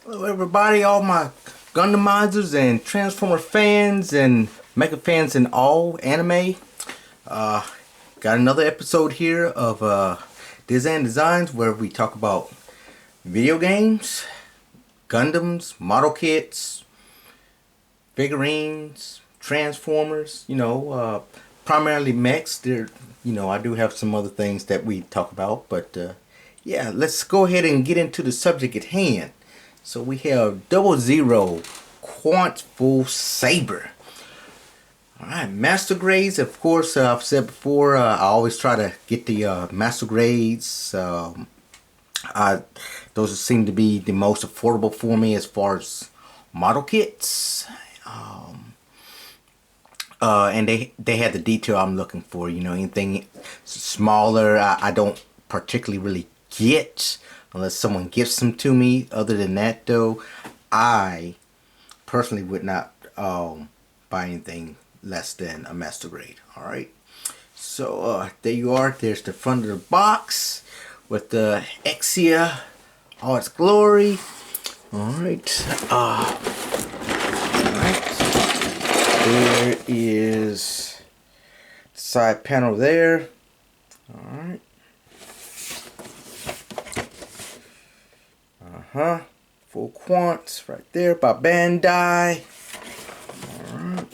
Hello everybody, all my Gundamizers and Transformer fans and Mecha fans and all anime. Uh, Got another episode here of Design Designs where we talk about video games, Gundams, model kits, figurines, Transformers, primarily mechs. I do have some other things that we talk about, but yeah, let's go ahead and get into the subject at hand. So we have Double Zero Qant Full Saber. Alright, Master Grades, of course, I've said before, I always try to get the Master Grades. Those seem to be the most affordable for me as far as model kits. And they had the detail I'm looking for. Anything smaller, I don't particularly really get unless someone gives them to me. Other than that, though, I personally would not buy anything less than a master grade. All right. So there you are. There's the front of the box with the Exia, all its glory. All right. All right. There is the side panel there. All right. Full Qant right there by Bandai. Alright.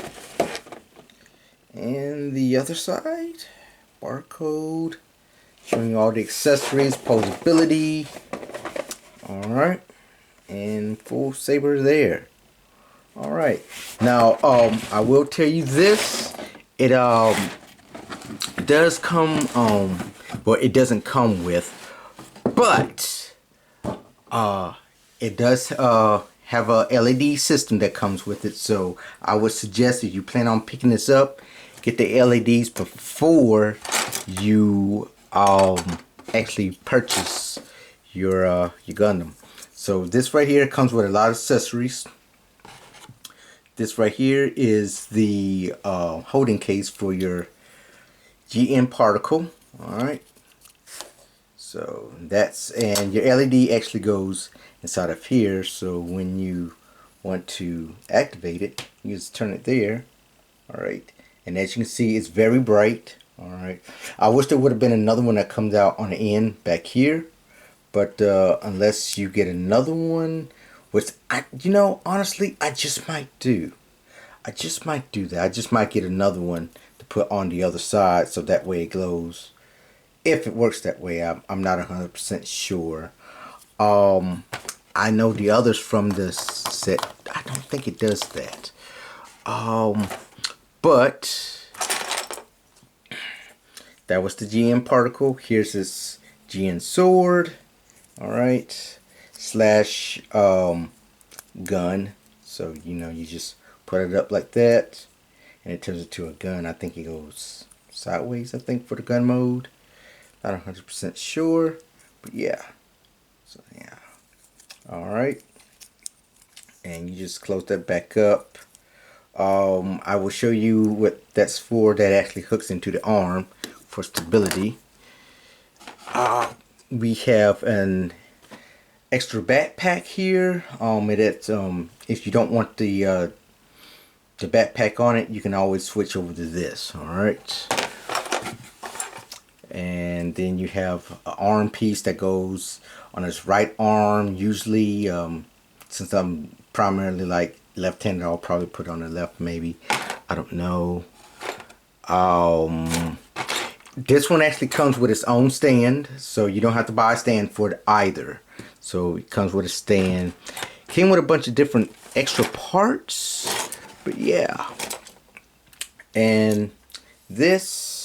And the other side, barcode showing you all the accessories, posability. Alright. And full Saber there. Alright. Now I will tell you this. It does come well, it doesn't come with, but it does have a LED system that comes with it, so I would suggest if you plan on picking this up, get the LEDs before you actually purchase your Gundam. So this right here comes with a lot of accessories. This right here is the holding case for your GN particle. All right. So that's, and your LED actually goes inside of here, so when you want to activate it, you just turn it there. Alright, and as you can see, it's very bright. Alright, I wish there would have been another one that comes out on the end back here, but unless you get another one, which honestly, I just might do. I just might do that. I just might get another one to put on the other side, so that way it glows. If it works that way, I'm not 100% sure. I know the others from this set, I don't think it does that. But that was the GN particle. Here's this GN sword. Alright. Slash gun. So you just put it up like that and it turns into a gun. I think it goes sideways, I think, for the gun mode. Not 100% sure, but yeah. So yeah. Alright. And you just close that back up. I will show you what that's for. That actually hooks into the arm for stability. We have an extra backpack here. If you don't want the backpack on it, you can always switch over to this. Alright. And then you have an arm piece that goes on his right arm. Usually, since I'm primarily like left-handed, I'll probably put it on the left, maybe. I don't know. This one actually comes with its own stand, so you don't have to buy a stand for it either. So it comes with a stand. Came with a bunch of different extra parts, but yeah. And this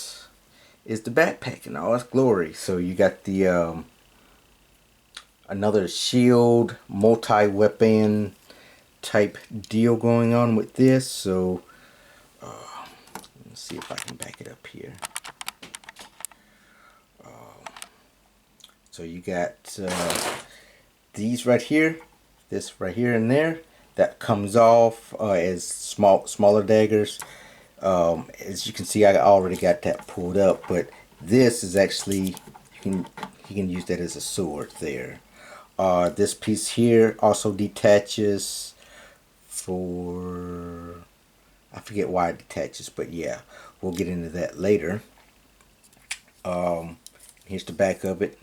is the backpack in all its glory. So you got the another shield, multi-weapon type deal going on with this. So let's see if I can back it up here. So you got these right here, this right here and there. That comes off as smaller daggers. As you can see, I already got that pulled up, but this is actually, you can use that as a sword there. This piece here also detaches for, I forget why it detaches, but yeah, we'll get into that later. Here's the back of it.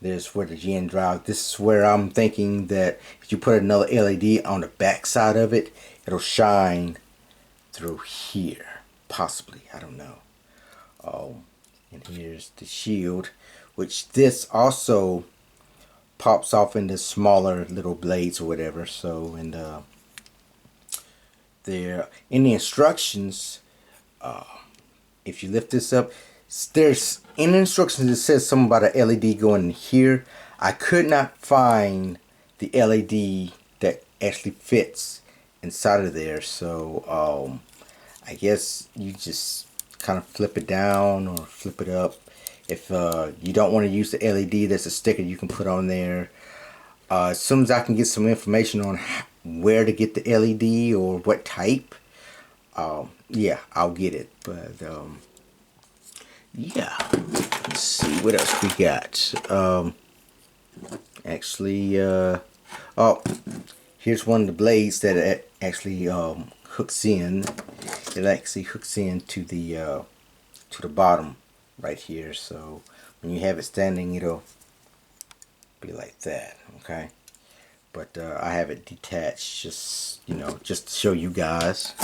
There's where the GN drive. This is where I'm thinking that if you put another LED on the back side of it, it'll shine through here. Possibly, I don't know. And here's the shield, which this also pops off into smaller little blades or whatever. So, and there in the instructions, if you lift this up, there's in the instructions it says something about an LED going here. I could not find the LED that actually fits inside of there, so I guess you just kind of flip it down or flip it up. If you don't want to use the LED, there's a sticker you can put on there. As soon as I can get some information on where to get the LED or what type, yeah, I'll get it. But yeah, let's see what else we got. Actually, oh, here's one of the blades that actually hooks in. It actually hooks in to the bottom right here. So when you have it standing, it'll be like that. Okay, but I have it detached, just just to show you guys.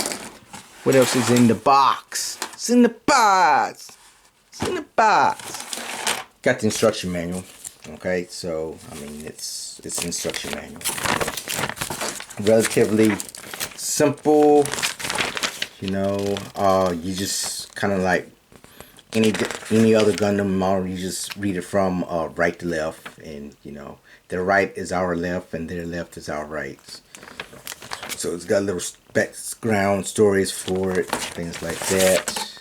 What else is in the box? It's in the box. It's in the box. Got the instruction manual. Okay, so I mean it's an instruction manual. Relatively simple. You just kind of like any other Gundam model. You just read it from right to left, and their right is our left, and their left is our right. So it's got little background stories for it, things like that.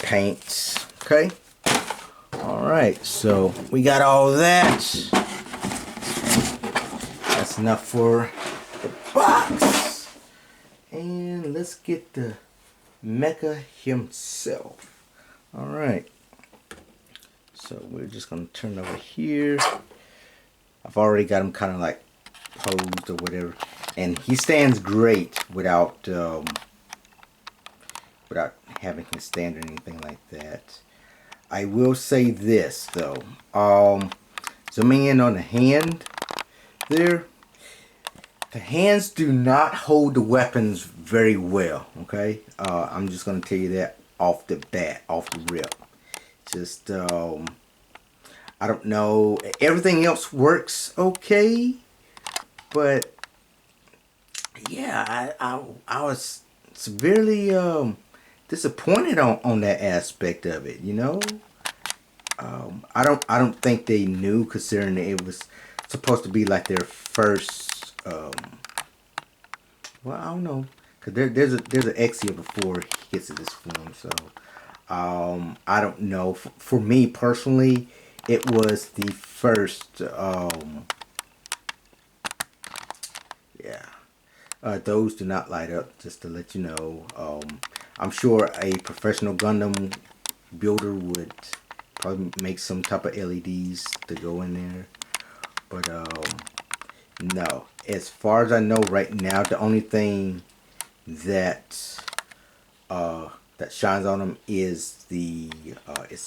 Paints. Okay. Alright, so we got all that. That's enough for the box. And let's get the mecha himself. Alright. So we're just going to turn over here. I've already got him kind of like posed or whatever. And he stands great without having him stand or anything like that. I will say this though, zooming in on the hand there, the hands do not hold the weapons very well, okay? I'm just going to tell you that off the bat, off the rip. Just, I don't know, everything else works okay, but yeah, I was severely disappointed on that aspect of it, I don't think they knew, considering it was supposed to be like their first well, I don't know, because there's an X here before he gets to this form, so I don't know. For me personally, it was the first yeah. Those do not light up, just to let you know. I'm sure a professional Gundam builder would probably make some type of LEDs to go in there. But no. As far as I know right now, the only thing that that shines on them is the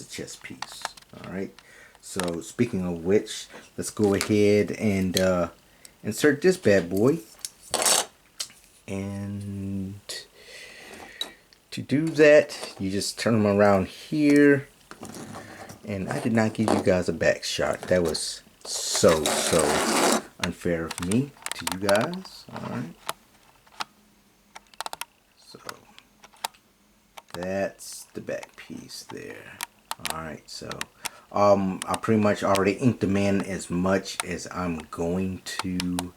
chest piece. Alright. So speaking of which, let's go ahead and insert this bad boy. And to do that, you just turn them around here. And I did not give you guys a back shot. That was so unfair of me to you guys. Alright. So that's the back piece there. Alright, so I pretty much already inked them in as much as I'm going to.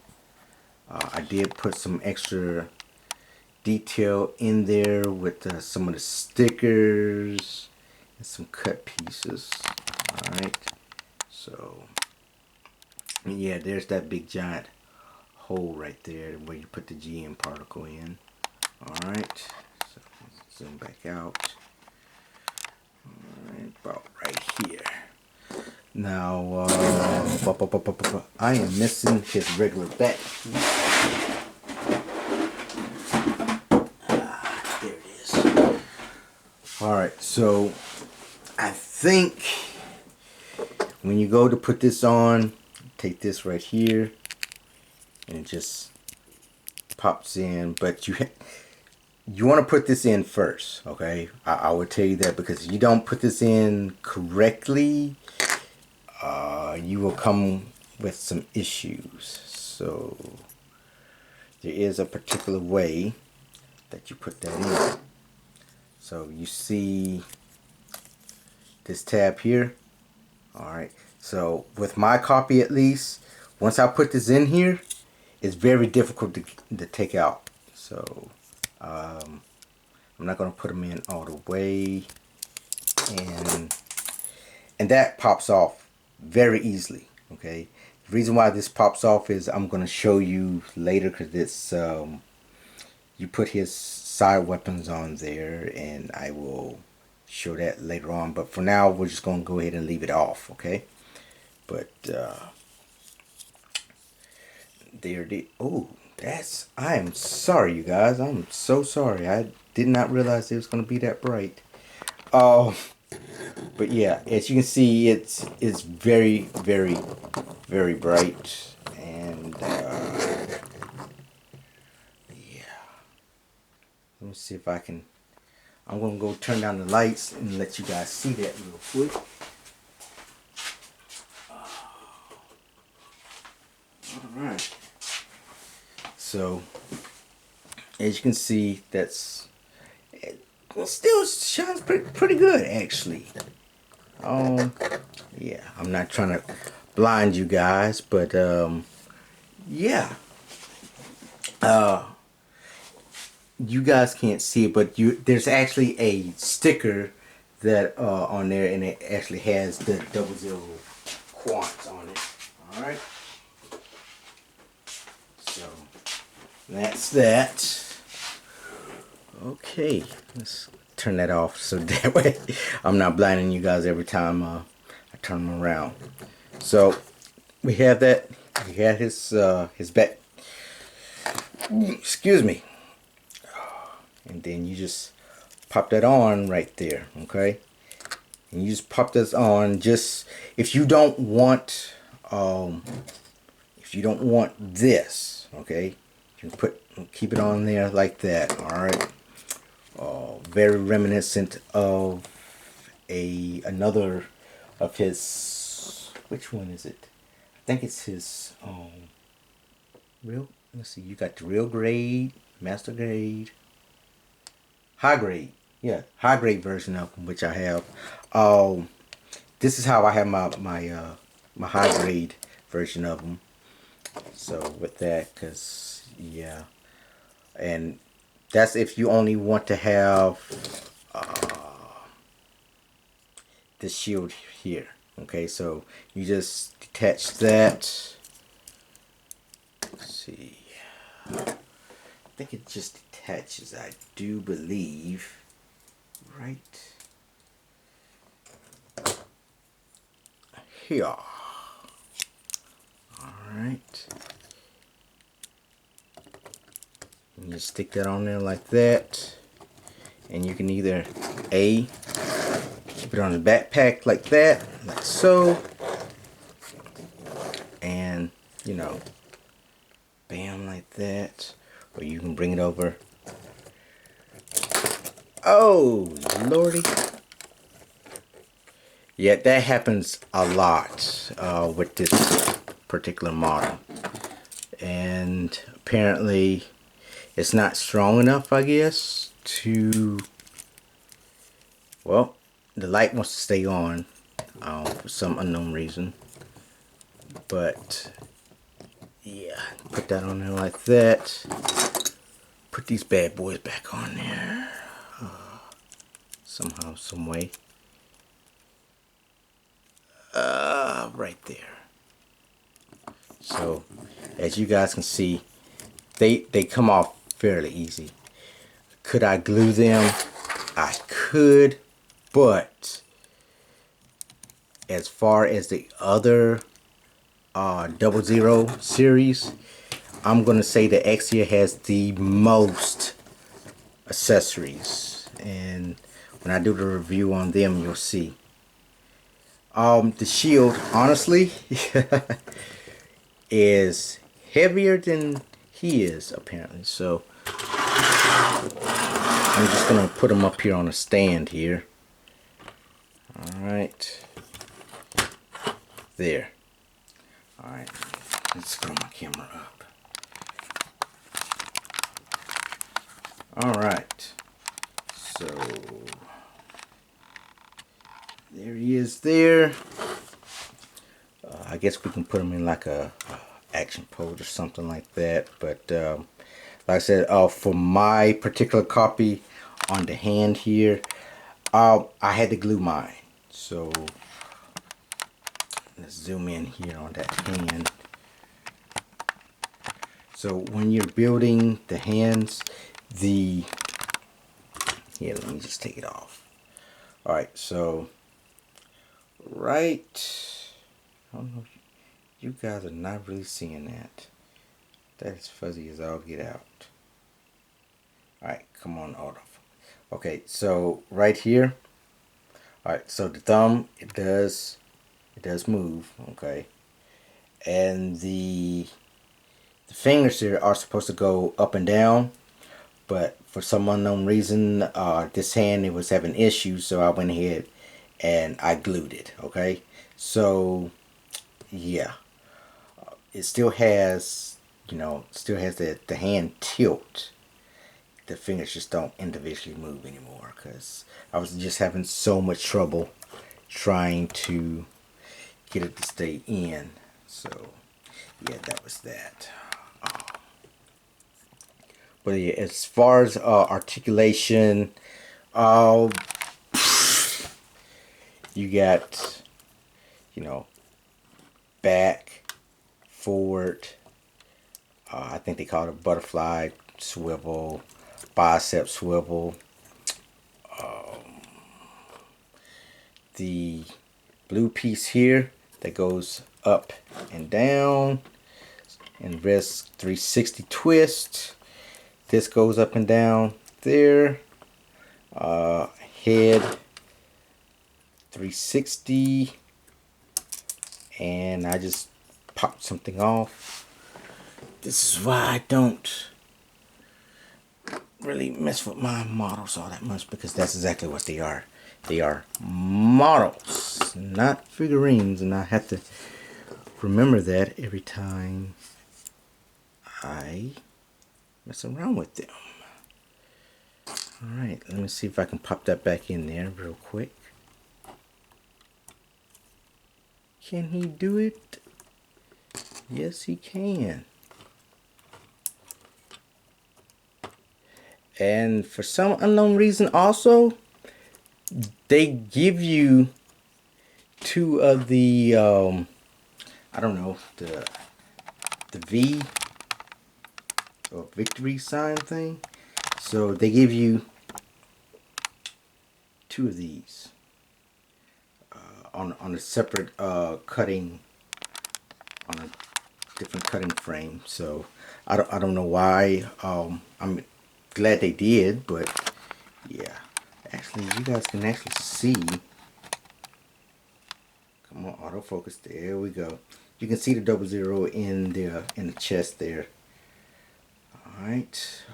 I did put some extra detail in there with some of the stickers and some cut pieces. Alright, so yeah, there's that big giant hole right there where you put the GM particle in. Alright, so zoom back out. Alright, about right here. Now, I am missing his regular back piece. There it is. Alright, so I think when you go to put this on, take this right here and it just pops in, but you want to put this in first, okay? I would tell you that, because if you don't put this in correctly, you will come with some issues. So there is a particular way that you put that in. So you see this tab here. Alright, so with my copy at least, once I put this in here, it's very difficult to take out. So I'm not going to put them in all the way, and that pops off very easily. Okay, the reason why this pops off is I'm going to show you later, because it's you put his side weapons on there, and I will show that later on, but for now we're just going to go ahead and leave it off. Okay, but there it is. Oh, I am sorry, you guys. I'm so sorry. I did not realize it was going to be that bright. But yeah, as you can see, it's very, very, very bright, and yeah. Let me see if I can. I'm gonna go turn down the lights and let you guys see that real quick. All right. So, as you can see, it still shines pretty good, actually. Yeah, I'm not trying to blind you guys, but yeah. You guys can't see it, but there's actually a sticker that on there, and it actually has the 00 Qant on it. All right. So that's that. Okay, let's turn that off so that way I'm not blinding you guys every time I turn them around. So we have that. We have his back. Excuse me. And then you just pop that on right there, okay? And you just pop this on. Just if you don't want this, okay, you can keep it on there like that. All right. Very reminiscent of another of his. Which one is it? I think it's his real. Let's see. You got the real grade, master grade, high grade. Yeah, high grade version of them, which I have. This is how I have my high grade version of them. So with that, cause yeah, and that's if you only want to have this shield here. Okay, so you just detach that. Let's see. I think it just detaches, I do believe. Right here. Alright. You just stick that on there like that. And you can either keep it on the backpack like that, like so. And, you know, bam, like that. Or you can bring it over. Oh, lordy. Yeah, that happens a lot with this particular model. And apparently it's not strong enough, I guess, to... Well, the light wants to stay on for some unknown reason. But, yeah, put that on there like that. Put these bad boys back on there. Somehow, some way. Right there. So, as you guys can see, they come off fairly easy. Could I glue them? I could, but as far as the other 00 series, I'm gonna say the Exia has the most accessories, and when I do the review on them, you'll see. The shield, honestly, is heavier than he is apparently. So I'm just gonna put him up here on a stand here. All right, there. All right, let's scroll my camera up. All right, so there he is there. I guess we can put him in like a action pose or something like that. But like I said, for my particular copy on the hand here, I had to glue mine. So let's zoom in here on that hand. So when you're building the hands, here, let me just take it off. All right, so right, I don't know, you guys are not really seeing that. That is fuzzy as all get out. All right, come on, auto. Okay, so right here. All right, so the thumb, it does move. Okay, and the fingers here are supposed to go up and down, but for some unknown reason, this hand, it was having issues, so I went ahead and I glued it. Okay, so yeah, it still has, still has the hand tilt. The fingers just don't individually move anymore, because I was just having so much trouble trying to get it to stay in. So yeah, that was that. But yeah, as far as articulation, you got, back, forward, I think they call it a butterfly swivel, bicep swivel, the blue piece here that goes up and down, and wrist 360 twist. This goes up and down there. Head 360, and I just popped something off. This is why I don't really mess with my models all that much, because that's exactly what they are. They are models, not figurines, and I have to remember that every time I mess around with them. Alright, let me see if I can pop that back in there real quick. Can he do it? Yes, he can. And for some unknown reason also, they give you two of the, I don't know, the V or victory sign thing. So they give you two of these on a separate cutting, on a different cutting frame. So I don't know why. I'm glad they did, but yeah. Actually, you guys can actually see. Come on, autofocus. There we go. You can see the 00 in the chest there. All right.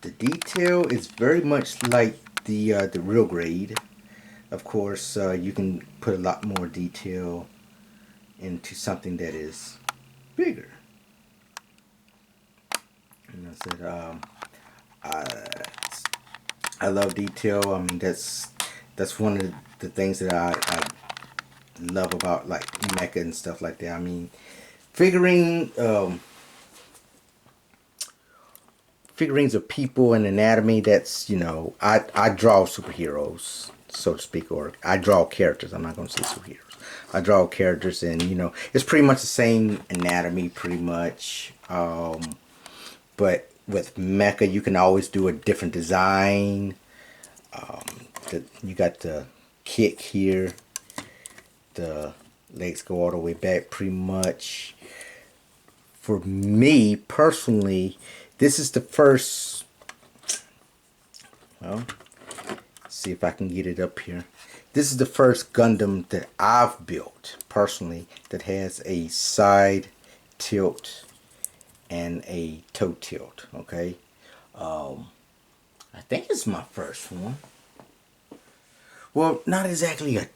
The detail is very much like the real grade. Of course, you can put a lot more detail into something that is bigger. And I said, I love detail. I mean, that's one of the things that I love about like mecha and stuff like that. I mean, figurines of people and anatomy. That's, I draw superheroes, so to speak, or I draw characters. I'm not going to say superheroes. I draw characters, and it's pretty much the same anatomy, pretty much. But with mecha, you can always do a different design. You got the kick here. The legs go all the way back pretty much. For me personally, this is the first, well, see if I can get it up here. This is the first Gundam that I've built personally that has a side tilt and a toe tilt. Okay, I think it's my first one. Well, not exactly a,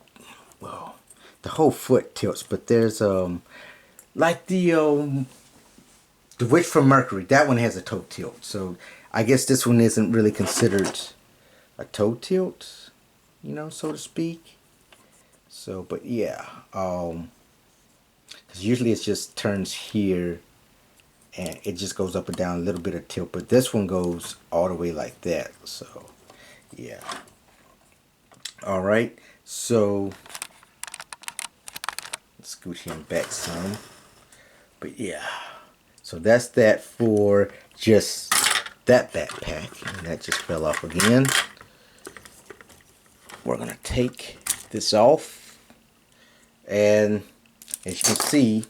well, the whole foot tilts, but there's like the Witch from Mercury. That one has a toe tilt, so I guess this one isn't really considered a toe tilt, you know, so to speak. So, but yeah, because usually it just turns here and it just goes up and down, a little bit of tilt, but this one goes all the way like that. So yeah, all right, so let's scoot him back some. But yeah, so that's that for just that backpack, and that just fell off again. We're gonna take this off, and as you can see,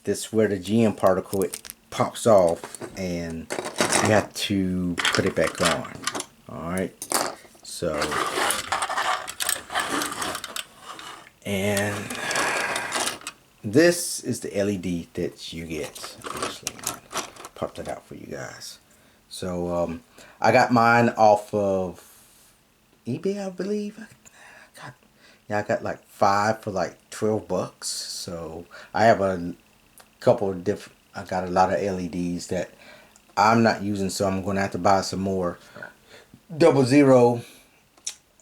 this is where the GM particle, it pops off and you have to put it back on. Alright, so, and this is the LED that you get. Actually, pop that out for you guys. So I got mine off of eBay, I believe. I got like 5 for like $12. So I have a couple of different, I got a lot of LEDs that I'm not using, so I'm going to have to buy some more 00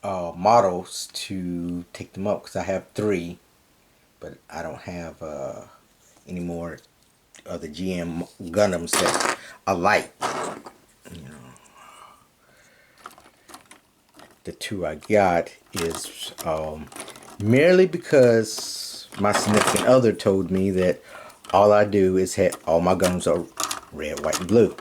models to take them up, because I have 3, but I don't have any more of the GM Gundams that I like. You know, the 2 I got is merely because my significant other told me that all I do is have all my Gundams are red, white, and blue.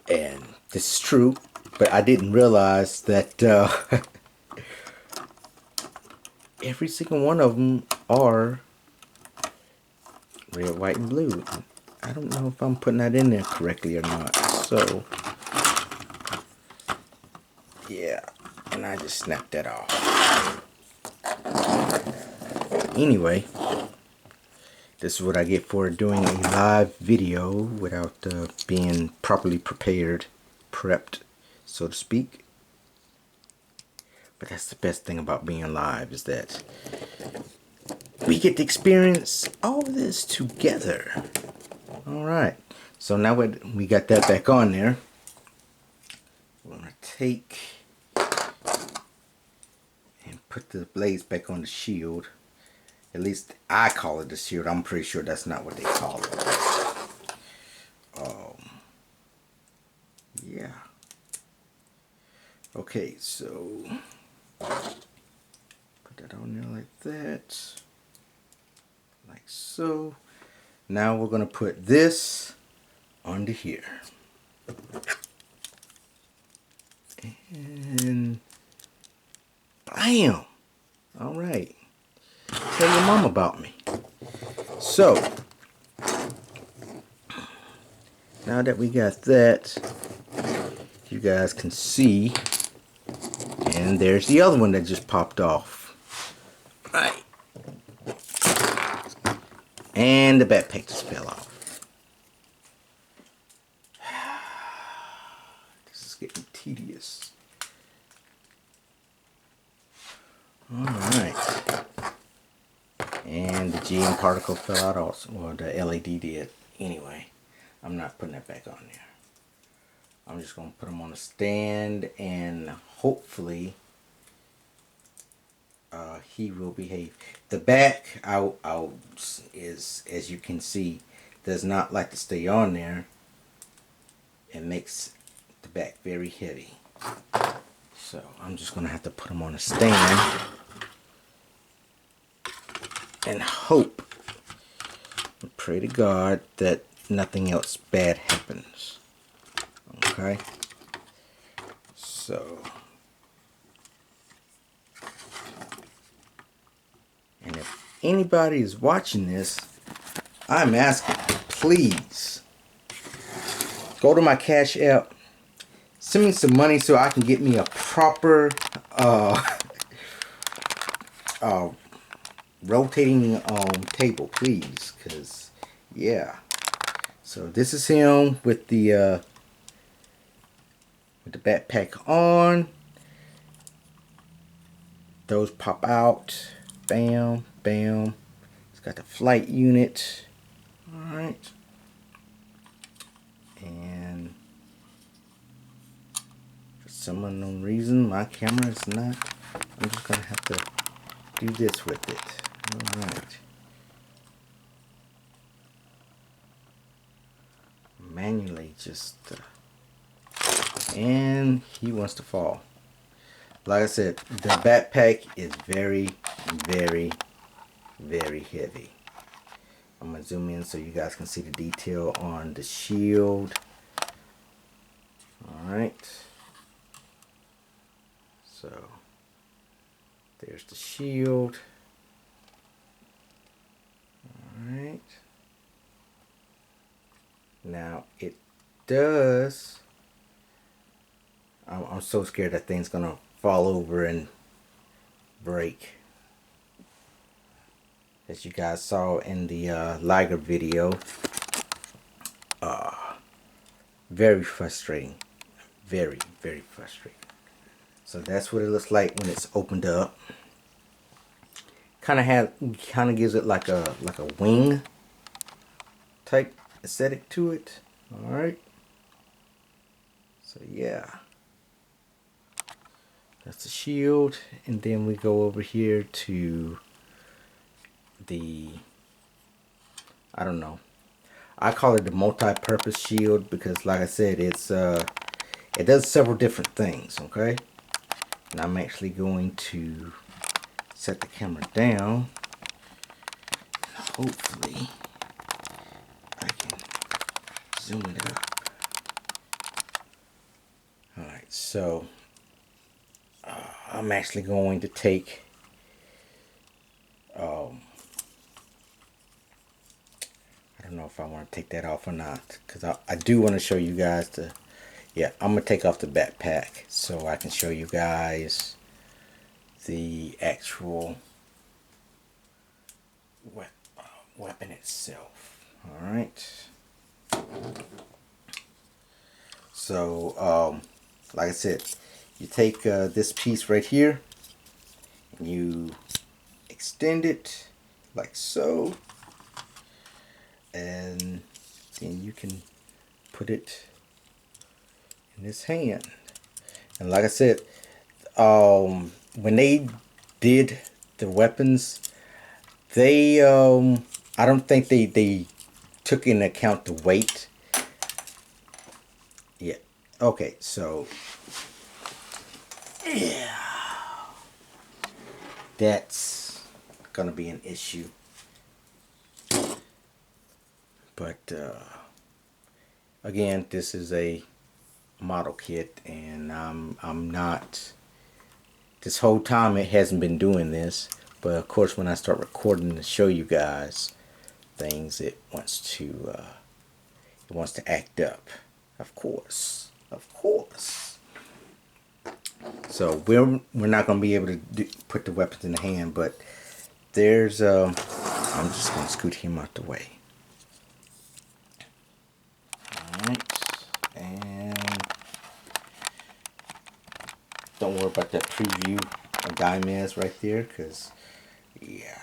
And this is true, but I didn't realize that every single one of them are red, white, and blue. I don't know if I'm putting that in there correctly or not. So, yeah, and I just snapped that off. Anyway, this is what I get for doing a live video without being properly prepped, so to speak. But that's the best thing about being live, is that we get to experience all of this together. Alright, so now we got that back on there, we're going to take and put the blades back on the shield. At least I call it the shield. I'm pretty sure that's not what they call it. Yeah. Okay, so put that on there like that. Like so. Now we're going to put this onto here. And bam! Alright. Tell your mom about me. So, now that we got that, you guys can see, and there's the other one that just popped off. Right. And the backpack just fell off. This is getting tedious. Alright. And the GM particle fell out also, or the LED did. Anyway, I'm not putting that back on there. I'm just going to put them on a stand, and hopefully he will behave. The back out is, as you can see, does not like to stay on there. It makes the back very heavy. So I'm just going to have to put them on a stand and hope and pray to God that nothing else bad happens. Okay, so anybody is watching this, I'm asking, please go to my Cash App, send me some money so I can get me a proper rotating table, please, because yeah. So this is him with the backpack on. Those pop out. Bam, bam. It's got the flight unit. Alright. And for some unknown reason, my camera is not. I'm just going to have to do this with it. Alright. Manually just. And he wants to fall. Like I said, the backpack is very, very, very heavy. I'm going to zoom in so you guys can see the detail on the shield. Alright. So, there's the shield. Alright. Now, it does... I'm so scared that thing's going to fall over and break. As you guys saw in the Liger video. Very frustrating. Very, very frustrating. So that's what it looks like when it's opened up. Kind of gives it like a wing type aesthetic to it. All right. So yeah. That's the shield, and then we go over here to the, I don't know, I call it the multi-purpose shield because like I said, it's it does several different things, okay? And I'm actually going to set the camera down. Hopefully I can zoom it up. Alright, so I'm actually going to take I don't know if I want to take that off or not, because I do want to show you guys the, yeah, I'm going to take off the backpack so I can show you guys the actual weapon itself. Alright, so like I said, you take this piece right here and you extend it like so, and then you can put it in this hand. And like I said, when they did the weapons, they I don't think they took into account the weight. Yeah. Okay, so yeah, that's gonna be an issue. But again, this is a model kit, and I'm not, this whole time it hasn't been doing this, but of course when I start recording to show you guys things, it wants to act up, of course. So we're not going to be able to put the weapons in the hand, but there's I'm just going to scoot him out the way. Alright, and don't worry about that preview of Gomez right there, because yeah.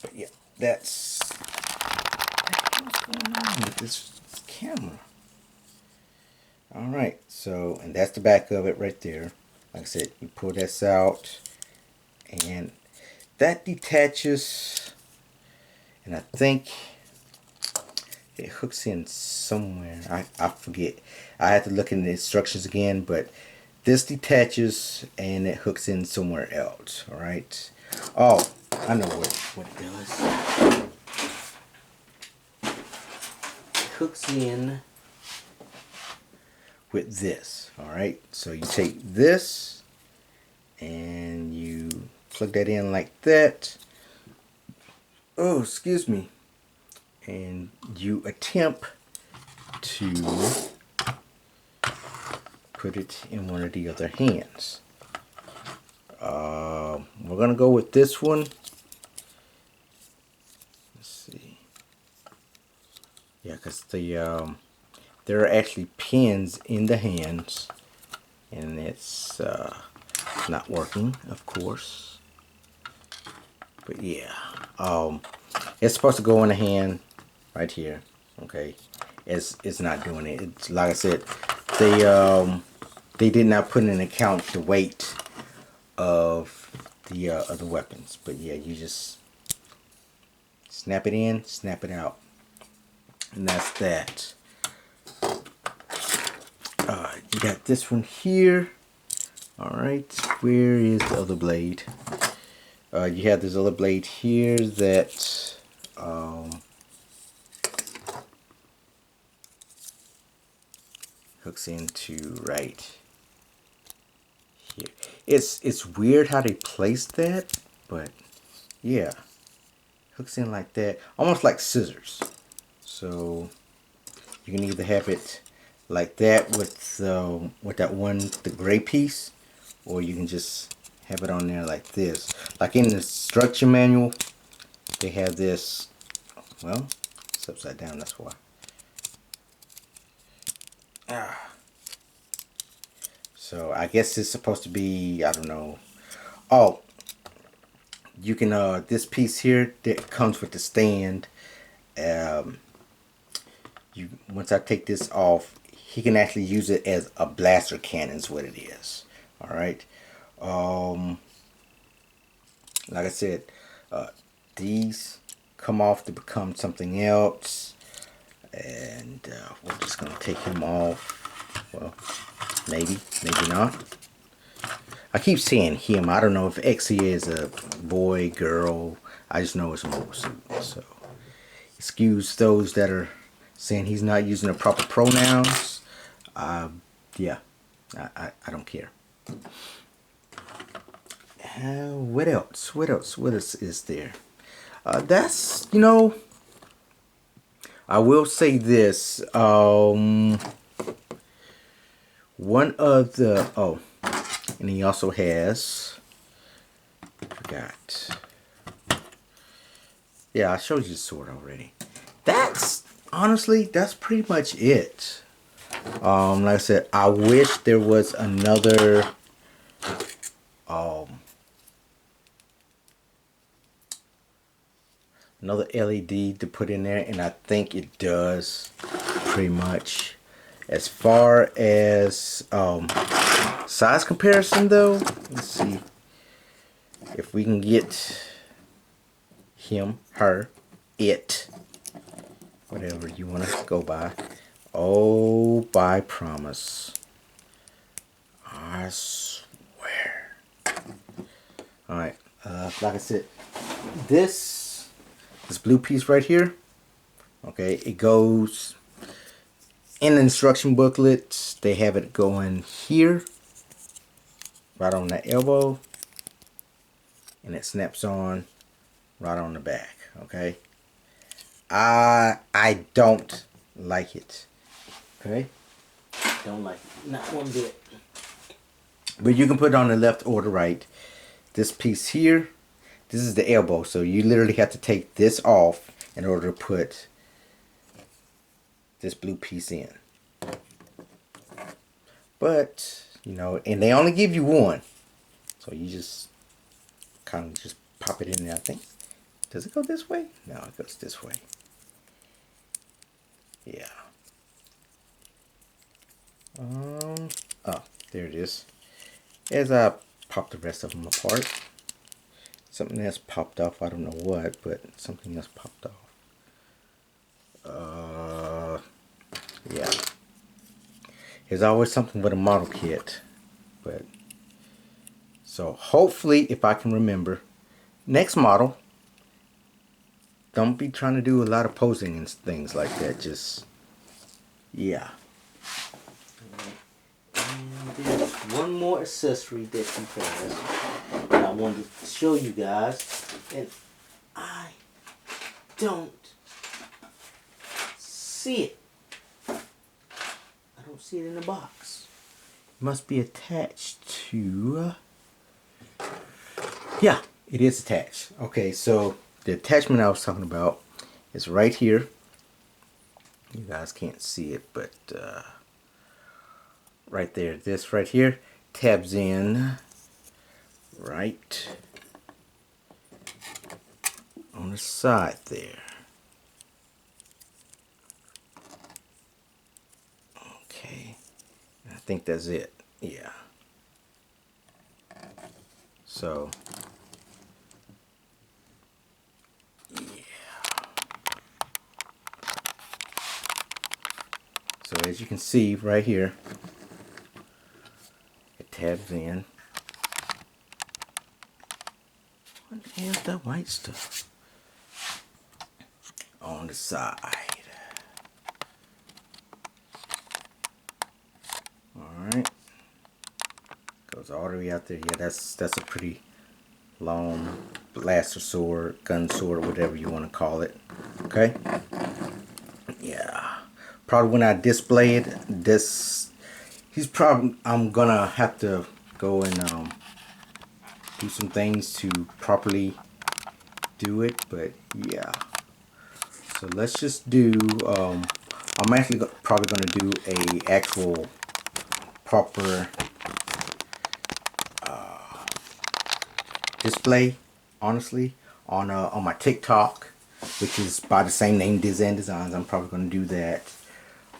But yeah, that's what's going on with this camera. Alright, so, and that's the back of it right there. Like I said, you pull this out and that detaches, and I think it hooks in somewhere. I forget. I have to look in the instructions again, but this detaches and it hooks in somewhere else. Alright. Oh, I know what it does. It hooks in with this. Alright. So you take this and you plug that in like that. oh, excuse me, and you attempt to put it in one of the other hands. We're gonna go with this one. Let's see. Yeah, because there are actually pins in the hands, and it's not working, of course. But yeah, it's supposed to go in the hand right here. Okay, it's not doing it. It's like I said, they did not put in account the weight of the other weapons. But yeah, you just snap it in, snap it out, and that's that. You got this one here. All right, where is the other blade? You have this other blade here that hooks into right here. It's weird how they placed that, but yeah, hooks in like that, almost like scissors. So you can either have it like that with that one, the gray piece, or you can just have it on there like this. Like in the instruction manual, they have this. Well, it's upside down. That's why. So I guess it's supposed to be, I don't know. Oh, you can this piece here that comes with the stand. You once I take this off, he can actually use it as a blaster cannon. Is what it is. All right. Like I said, these come off to become something else, and we're just gonna take him off. Well, maybe not. I keep saying him. I don't know if Xia is a boy, girl. I just know it's a mobile suit. So excuse those that are saying he's not using the proper pronouns. Yeah, I don't care. What else? What else is there? That's, I will say this. One of the, and he also has, forgot. Yeah, I showed you the sword already. Honestly, that's pretty much it. Like I said, I wish there was another, another LED to put in there, and I think it does pretty much. As far as size comparison though, let's see if we can get him, her, it, whatever you want to go by. Oh, by promise, I swear. Alright, like I said, this blue piece right here, okay, it goes in the instruction booklet. They have it going here, right on the elbow, and it snaps on right on the back. Okay, I don't like it. Okay, don't like it, not one bit. But you can put it on the left or the right. This piece here, this is the elbow, so you literally have to take this off in order to put this blue piece in. But and they only give you one, so you just kind of just pop it in there. I think, does it go this way? No, it goes this way. Yeah. Oh, there it is. As I pop the rest of them apart, something else popped off. I don't know what, but something else popped off. Yeah. There's always something with a model kit, but so hopefully, if I can remember, next model, don't be trying to do a lot of posing and things like that. Just, yeah. And there's one more accessory that he has that I wanted to show you guys, and I don't see it. I don't see it in the box. It must be attached to... yeah, it is attached. Okay, so the attachment I was talking about is right here. You guys can't see it, but right there, this right here tabs in right on the side there. Okay, I think that's it. Yeah. So so as you can see right here, it tabs in. What the hell's that white stuff on the side? Alright. Goes all the way out there. Yeah, that's a pretty long blaster sword, gun sword, whatever you want to call it. Okay? Yeah. Probably when I display it, I'm gonna have to go and do some things to properly do it, but yeah. So let's just do I'm actually probably gonna do a actual proper display, honestly, on my TikTok, which is by the same name, Dizan Designs. I'm probably gonna do that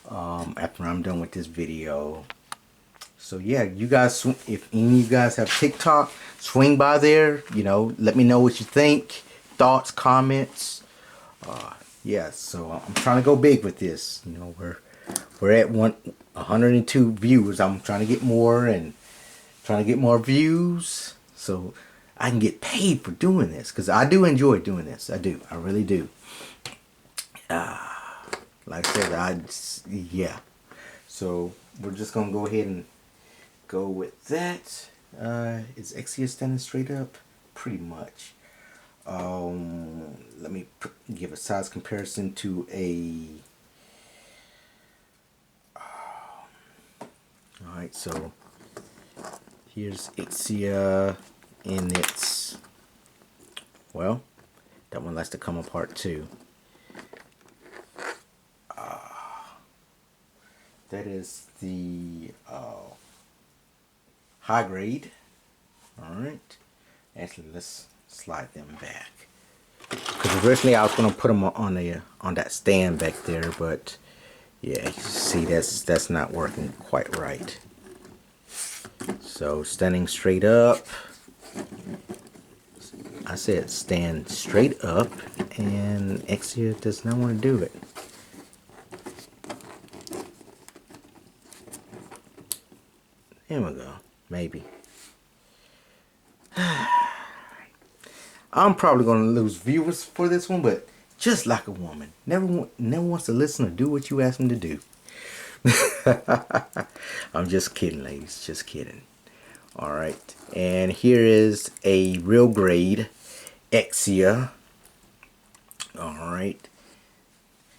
after I'm done with this video. So yeah, you guys, if any of you guys have TikTok, swing by there, you know, let me know what you think, thoughts, comments. Yeah, so I'm trying to go big with this. You know, we're at 102 viewers. I'm trying to get more and trying to get more views so I can get paid for doing this, because I do enjoy doing this. I do. I really do. Like I said, yeah. So we're just gonna go ahead and go with that. Is Exia standing straight up? Pretty much. Let me give a size comparison to a... Alright, so here's Exia in its... well, that one likes to come apart too. That is the high grade. Alright. Actually, let's slide them back. Because originally I was going to put them on that stand back there, but yeah, you see that's not working quite right. So standing straight up. I said stand straight up, and Exia does not want to do it. There we go. Maybe. I'm probably going to lose viewers for this one, but just like a woman, never wants to listen or do what you ask them to do. I'm just kidding, ladies. Just kidding. Alright. And here is a real grade Exia. Alright.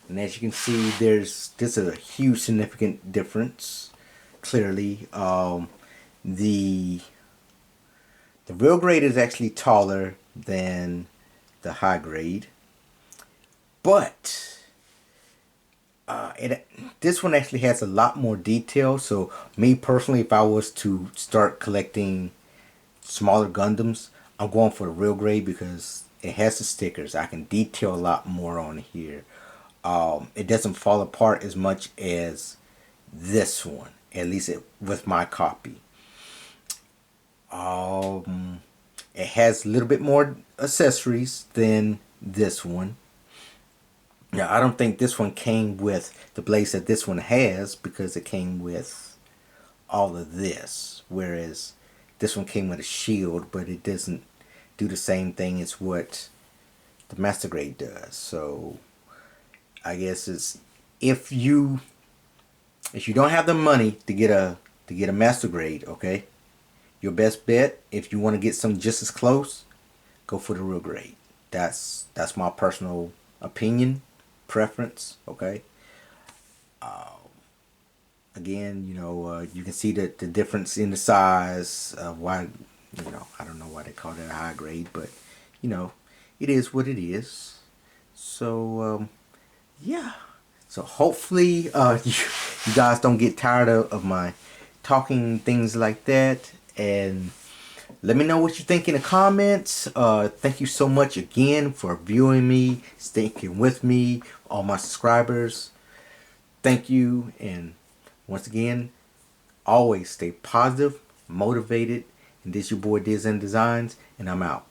And as you can see, there's a huge significant difference. Clearly, the real grade is actually taller than the high grade, but this one actually has a lot more detail. So me personally, if I was to start collecting smaller Gundams, I'm going for the real grade because it has the stickers. I can detail a lot more on here. It doesn't fall apart as much as this one, at least with my copy. It has a little bit more accessories than this one. Now, I don't think this one came with the blades that this one has, because it came with all of this, whereas this one came with a shield, but it doesn't do the same thing as what the Master Grade does. So I guess it's, if you don't have the money to get a Master Grade, okay, your best bet, if you want to get some just as close, go for the real grade. That's my personal opinion, preference. Okay. Again, you can see the difference in the size. Why, I don't know why they call it a high grade, but you know, it is what it is. So yeah. So hopefully you guys don't get tired of my talking things like that. And let me know what you think in the comments. Thank you so much again for viewing me, sticking with me, all my subscribers. Thank you. And once again, always stay positive, motivated. And this your boy Diz and Designs, and I'm out.